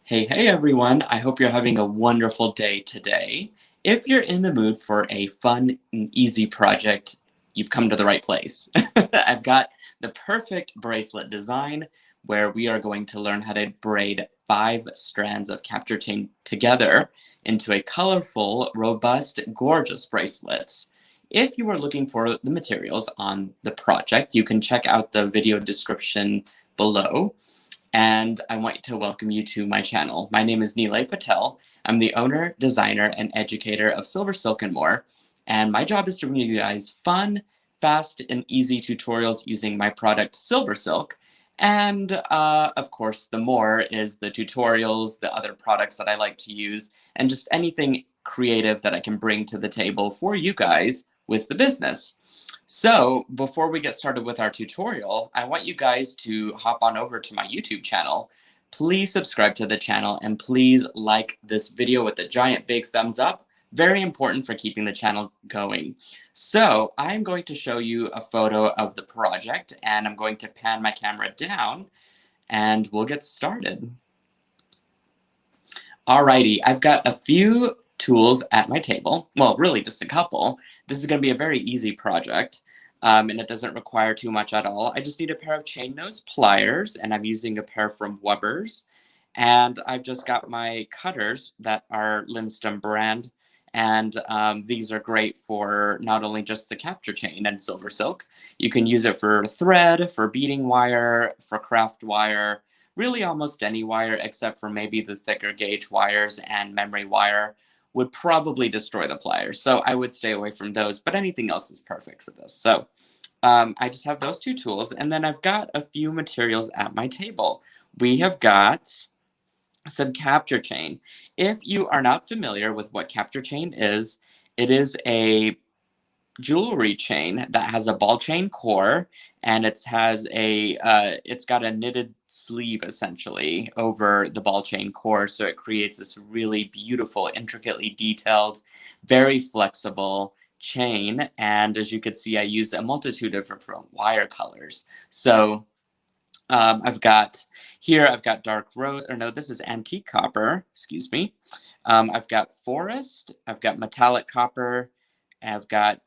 Hey everyone. I hope you're having a wonderful day today. If you're in the mood for a fun and easy project, you've come to the right place. I've got the perfect bracelet design where we are going to learn how to braid 5 strands of capture chain together into a colorful, robust, gorgeous bracelet. If you are looking for the materials on the project, you can check out the video description below. And I want to welcome you to my channel. My name is Nilay Patel. I'm the owner, designer, and educator of SilverSilk and more. And my job is to bring you guys fun, fast, and easy tutorials using my product SilverSilk. And of course, the more is the tutorials, the other products that I like to use, and just anything creative that I can bring to the table for you guys with the business. So before we get started with our tutorial, I want you guys to hop on over to my YouTube channel. Please subscribe to the channel and please like this video with a giant big thumbs up. Very important for keeping the channel going. So I'm going to show you a photo of the project and I'm going to pan my camera down and we'll get started. Alrighty, I've got a few tools at my table. Well, really just a couple. This is going to be a very easy project, and it doesn't require too much at all. I just need a pair of chain nose pliers, and I'm using a pair from Weber's. And I've just got my cutters that are Lindstrom brand, and these are great for not only just the capture chain and SilverSilk. You can use it for thread, for beading wire, for craft wire, really almost any wire except for maybe the thicker gauge wires and memory wire would probably destroy the pliers. So I would stay away from those, but anything else is perfect for this. So I just have those two tools, and then I've got a few materials at my table. We have got some capture chain. If you are not familiar with what capture chain is, it is a jewelry chain that has a ball chain core, and it's got a knitted sleeve essentially over the ball chain core, so it creates this really beautiful, intricately detailed, very flexible chain. And as you can see, I use a multitude of different wire colors. So I've got dark rose, or no, this is antique copper, excuse me. I've got forest, I've got metallic copper, I've got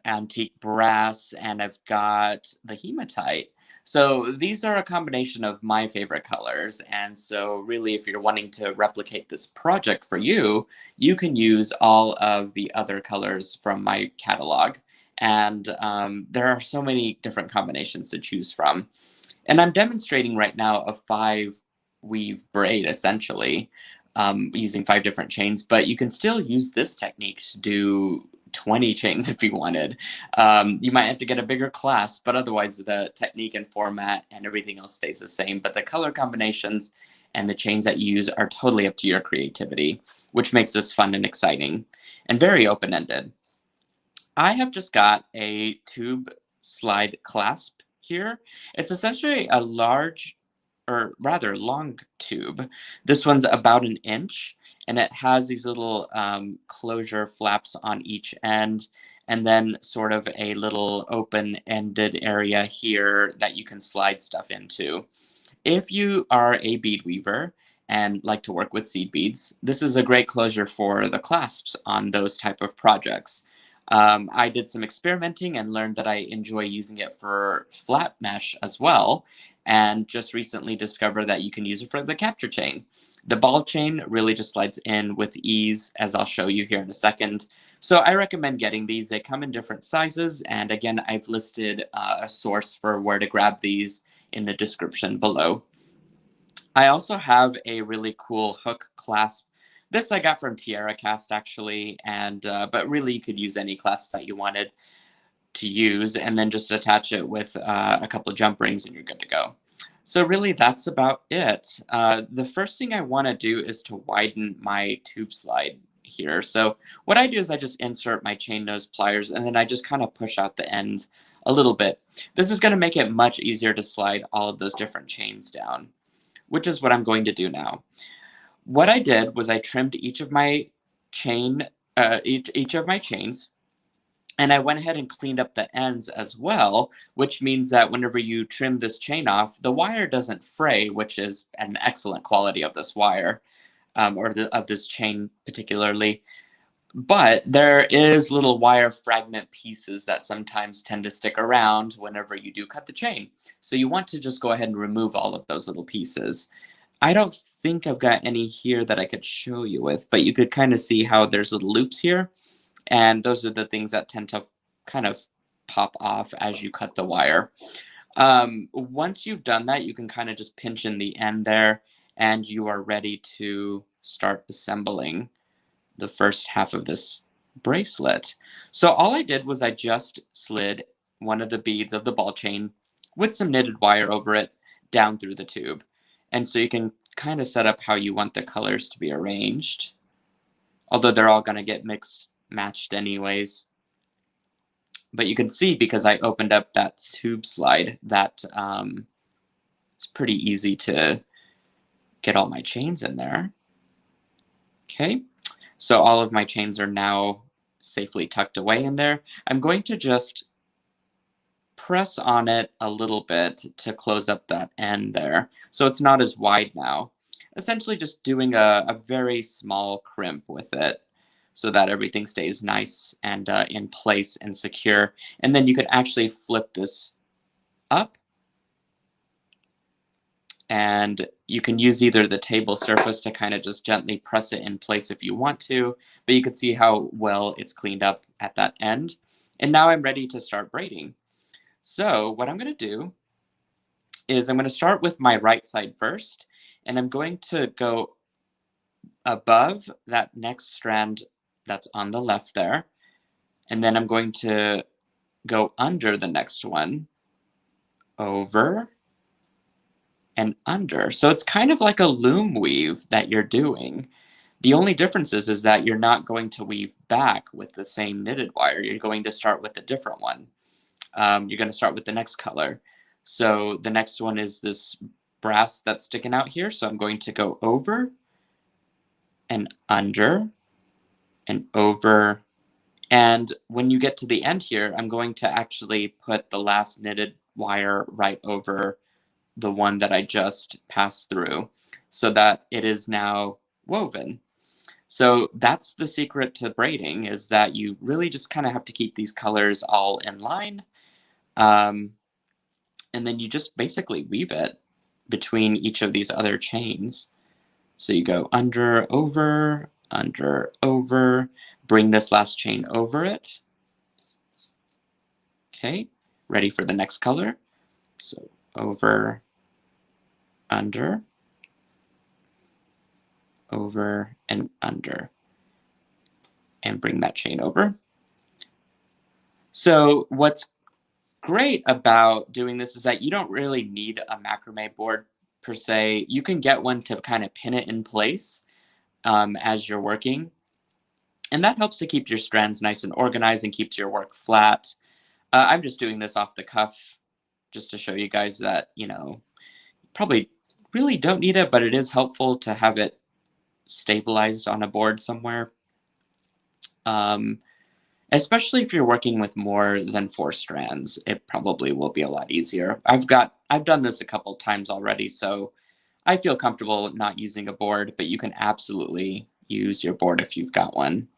antique brass, and I've got the hematite. So these are a combination of my favorite colors. And so really, if you're wanting to replicate this project for you, you can use all of the other colors from my catalog. And there are so many different combinations to choose from. And I'm demonstrating right now a 5-weave braid, essentially, using 5 different chains. But you can still use this technique to do 20 chains if you wanted. You might have to get a bigger clasp, but otherwise the technique and format and everything else stays the same. But the color combinations and the chains that you use are totally up to your creativity, which makes this fun and exciting and very open-ended. I have just got a tube slide clasp here. It's essentially a large, or rather long tube. This one's about 1 inch, and it has these little closure flaps on each end, and then sort of a little open-ended area here that you can slide stuff into. If you are a bead weaver and like to work with seed beads, this is a great closure for the clasps on those type of projects. I did some experimenting and learned that I enjoy using it for flat mesh as well, and just recently discovered that you can use it for the capture chain. The ball chain really just slides in with ease, as I'll show you here in a second. So I recommend getting these. They come in different sizes, and again, I've listed a source for where to grab these in the description below. I also have a really cool hook clasp. This I got from Tierra Cast actually, and but really you could use any clasp that you wanted to use, and then just attach it with a couple of jump rings and you're good to go. So really that's about it. The first thing I want to do is to widen my tube slide here. So what I do is I just insert my chain nose pliers and then I just kind of push out the end a little bit. This is going to make it much easier to slide all of those different chains down, which is what I'm going to do now. What I did was I trimmed each of my chains, And I went ahead and cleaned up the ends as well, which means that whenever you trim this chain off, the wire doesn't fray, which is an excellent quality of this wire, of this chain particularly. But there is little wire fragment pieces that sometimes tend to stick around whenever you do cut the chain. So you want to just go ahead and remove all of those little pieces. I don't think I've got any here that I could show you with, but you could kind of see how there's little loops here. And those are the things that tend to kind of pop off as you cut the wire. Once you've done that, you can kind of just pinch in the end there, and you are ready to start assembling the first half of this bracelet. So all I did was I just slid one of the beads of the ball chain with some knitted wire over it down through the tube. And so you can kind of set up how you want the colors to be arranged, although they're all going to get matched anyways. But you can see, because I opened up that tube slide, that it's pretty easy to get all my chains in there. Okay, so all of my chains are now safely tucked away in there. I'm going to just press on it a little bit to close up that end there, so it's not as wide now. Essentially just doing a very small crimp with it, so that everything stays nice and in place and secure. And then you could actually flip this up, and you can use either the table surface to kind of just gently press it in place if you want to, but you can see how well it's cleaned up at that end. And now I'm ready to start braiding. So what I'm going to do is I'm going to start with my right side first, and I'm going to go above that next strand that's on the left there, and then I'm going to go under the next one, over and under. So it's kind of like a loom weave that you're doing. The only difference is that you're not going to weave back with the same knitted wire. You're going to start with a different one. You're going to start with the next color. So the next one is this brass that's sticking out here. So I'm going to go over and under and over. And when you get to the end here, I'm going to actually put the last knitted wire right over the one that I just passed through, so that it is now woven. So that's the secret to braiding, is that you really just kind of have to keep these colors all in line. And then you just basically weave it between each of these other chains. So you go under, over, bring this last chain over it. Okay, ready for the next color. So over, under, over, and under, and bring that chain over. So what's great about doing this is that you don't really need a macrame board per se. You can get one to kind of pin it in place as you're working. And that helps to keep your strands nice and organized and keeps your work flat. I'm just doing this off the cuff just to show you guys that, you know, probably really don't need it, but it is helpful to have it stabilized on a board somewhere. Especially if you're working with more than 4 strands, it probably will be a lot easier. I've done this a couple times already, so I feel comfortable not using a board, but you can absolutely use your board if you've got one.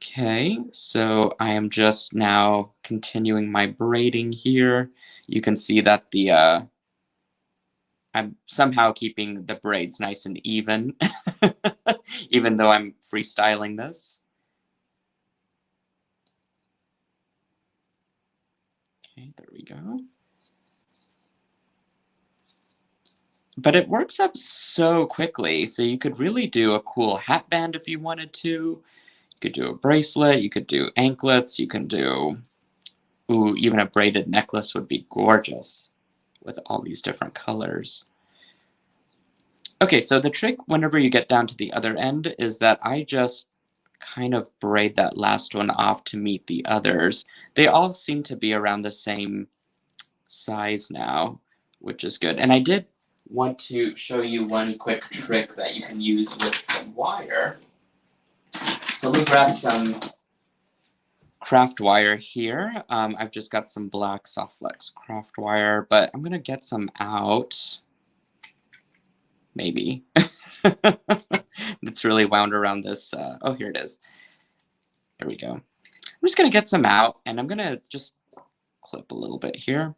Okay, so I am just now continuing my braiding here. You can see that the I'm somehow keeping the braids nice and even, even though I'm freestyling this. Okay, there we go. But it works up so quickly, so you could really do a cool hat band if you wanted to. You could do a bracelet, you could do anklets, you can do, ooh, even a braided necklace would be gorgeous with all these different colors. Okay, so the trick whenever you get down to the other end is that I just kind of braid that last one off to meet the others. They all seem to be around the same size now, which is good. And I did want to show you one quick trick that you can use with some wire. So let me grab some craft wire here. I've just got some black soft flex craft wire, but I'm gonna get some out. Maybe. It's really wound around this. Oh, here it is. There we go. I'm just gonna get some out, and I'm gonna just clip a little bit here.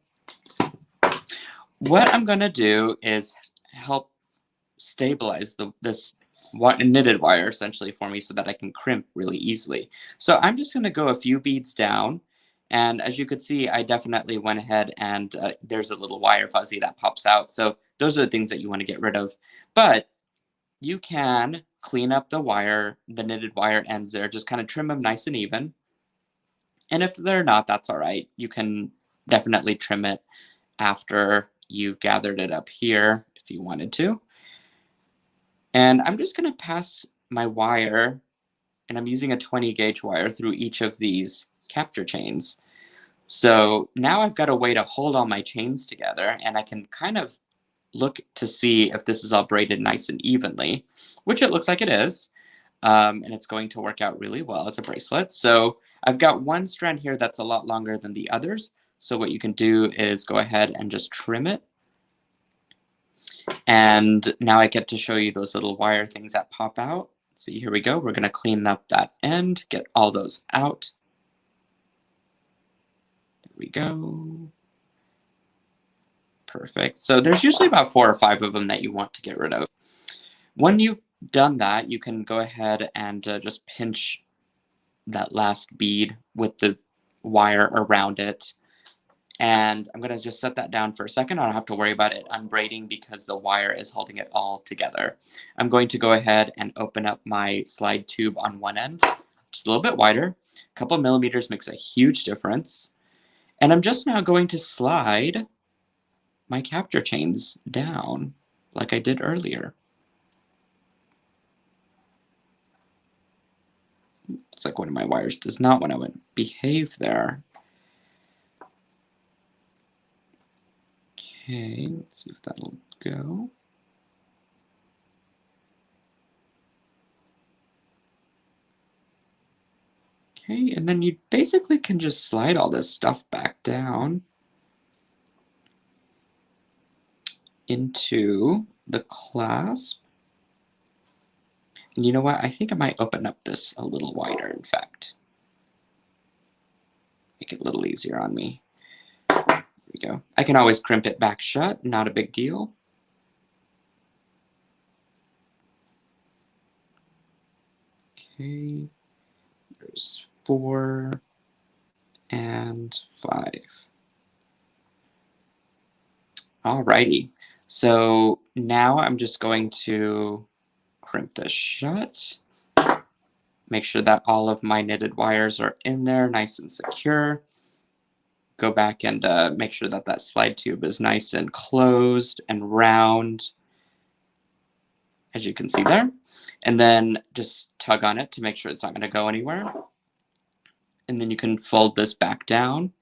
What I'm gonna do is help stabilize this knitted wire essentially for me so that I can crimp really easily. So I'm just going to go a few beads down, and as you could see, I definitely went ahead and there's a little wire fuzzy that pops out. So those are the things that you want to get rid of. But you can clean up the wire, the knitted wire ends there, just kind of trim them nice and even. And if they're not, that's all right. You can definitely trim it after you've gathered it up here if you wanted to. And I'm just going to pass my wire, and I'm using a 20 gauge wire through each of these capture chains. So now I've got a way to hold all my chains together, and I can kind of look to see if this is all braided nice and evenly, which it looks like it is. And it's going to work out really well as a bracelet. So I've got one strand here that's a lot longer than the others. So what you can do is go ahead and just trim it. And now I get to show you those little wire things that pop out. So here we go. We're going to clean up that end, get all those out. There we go. Perfect. So there's usually about 4 or 5 of them that you want to get rid of. When you've done that, you can go ahead and just pinch that last bead with the wire around it. And I'm going to just set that down for a second. I don't have to worry about it unbraiding because the wire is holding it all together. I'm going to go ahead and open up my slide tube on one end, just a little bit wider. A couple of millimeters makes a huge difference. And I'm just now going to slide my capture chains down like I did earlier. It's like one of my wires does not want to behave there. Okay, let's see if that'll go. Okay, and then you basically can just slide all this stuff back down into the clasp. And you know what? I think I might open up this a little wider, in fact. Make it a little easier on me. There we go. I can always crimp it back shut, not a big deal. Okay, there's 4 and 5. Alrighty, so now I'm just going to crimp this shut. Make sure that all of my knitted wires are in there, nice and secure. Go back and make sure that that slide tube is nice and closed and round, as you can see there. And then just tug on it to make sure it's not going to go anywhere. And then you can fold this back down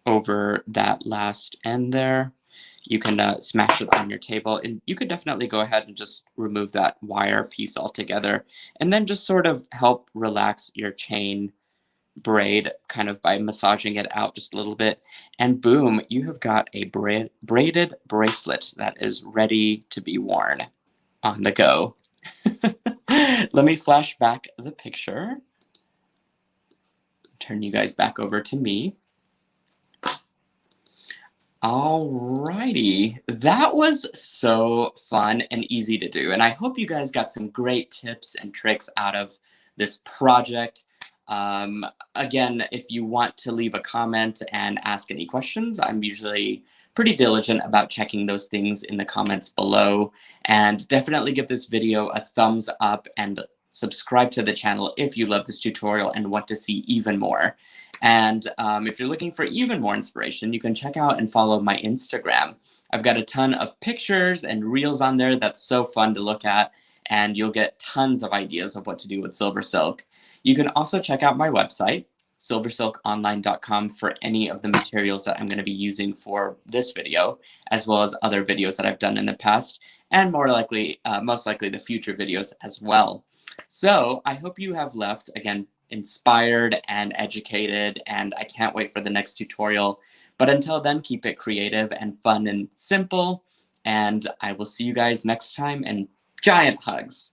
over that last end there. You can smash it on your table, and you could definitely go ahead and just remove that wire piece altogether, and then just sort of help relax your chain braid kind of by massaging it out just a little bit, and boom, you have got a braided bracelet that is ready to be worn on the go. Let me flash back the picture. Turn you guys back over to me. Alrighty, that was so fun and easy to do, and I hope you guys got some great tips and tricks out of this project. Again, if you want to leave a comment and ask any questions, I'm usually pretty diligent about checking those things in the comments below, and definitely give this video a thumbs up and subscribe to the channel if you love this tutorial and want to see even more. And if you're looking for even more inspiration, you can check out and follow my Instagram. I've got a ton of pictures and reels on there that's so fun to look at, and you'll get tons of ideas of what to do with SilverSilk. You can also check out my website, silversilkonline.com, for any of the materials that I'm going to be using for this video, as well as other videos that I've done in the past, and most likely the future videos as well. So I hope you have left, again, inspired and educated, and I can't wait for the next tutorial. But until then, keep it creative and fun and simple, and I will see you guys next time, and giant hugs.